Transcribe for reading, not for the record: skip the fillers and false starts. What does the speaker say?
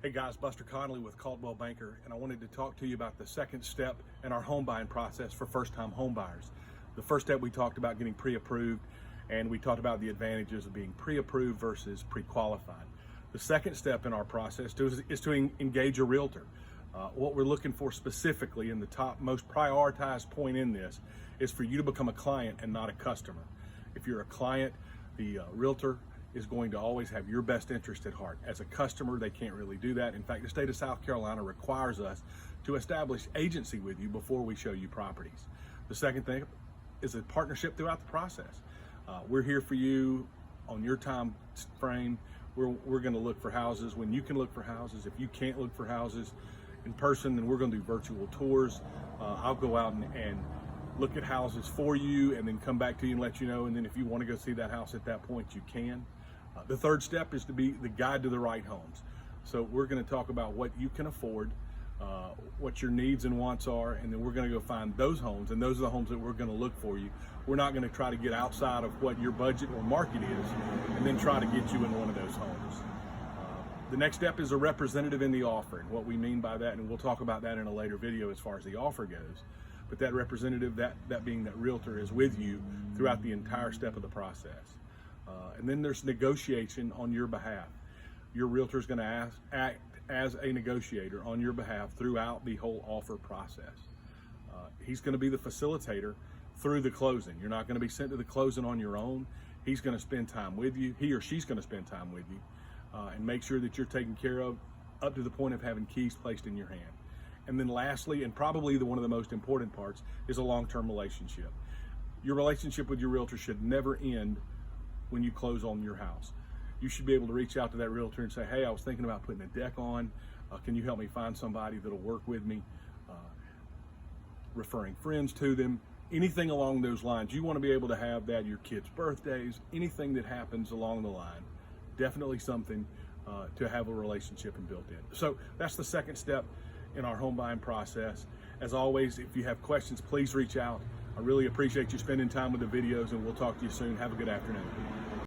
Hey guys, Buster Connolly with Caldwell Banker, and I wanted to talk to you about the second step in our home buying process for first-time home buyers. The first step, we talked about getting pre-approved, and we talked about the advantages of being pre-approved versus pre-qualified. The second step in our process is to engage a realtor. What we're looking for specifically, and the top most prioritized point in this, is for you to become a client and not a customer. If you're a client, the realtor is going to always have your best interest at heart. As a customer, they can't really do that. In fact, the state of South Carolina requires us to establish agency with you before we show you properties. The second thing is a partnership throughout the process. We're here for you on your time frame. We're going to look for houses when you can look for houses. If you can't look for houses in person, then we're going to do virtual tours. I'll go out and look at houses for you and then come back to you and let you know. And then if you want to go see that house at that point, you can. The third step is to be the guide to the right homes. So we're going to talk about what you can afford, what your needs and wants are, and then we're going to go find those homes, and those are the homes that we're going to look for you. We're not going to try to get outside of what your budget or market is and then try to get you in one of those homes. The next step is a representative in the offer, and what we mean by that, and we'll talk about that in a later video as far as the offer goes. But that representative, that being that realtor, is with you throughout the entire step of the process. And then there's negotiation on your behalf. Your realtor is going to act as a negotiator on your behalf throughout the whole offer process. He's going to be the facilitator through the closing. You're not going to be sent to the closing on your own. He's going to spend time with you. He or she's going to spend time with you and make sure that you're taken care of up to the point of having keys placed in your hand. And then lastly, and probably one of the most important parts, is a long-term relationship. Your relationship with your realtor should never end when you close on your house. You should be able to reach out to that realtor and say, hey, I was thinking about putting a deck on. Can you help me find somebody that'll work with me? Referring friends to them, anything along those lines. You want to be able to have that, your kids' birthdays, anything that happens along the line. Definitely something to have a relationship and built in. So that's the second step in our home buying process. As always, if you have questions, please reach out. I really appreciate you spending time with the videos, and we'll talk to you soon. Have a good afternoon.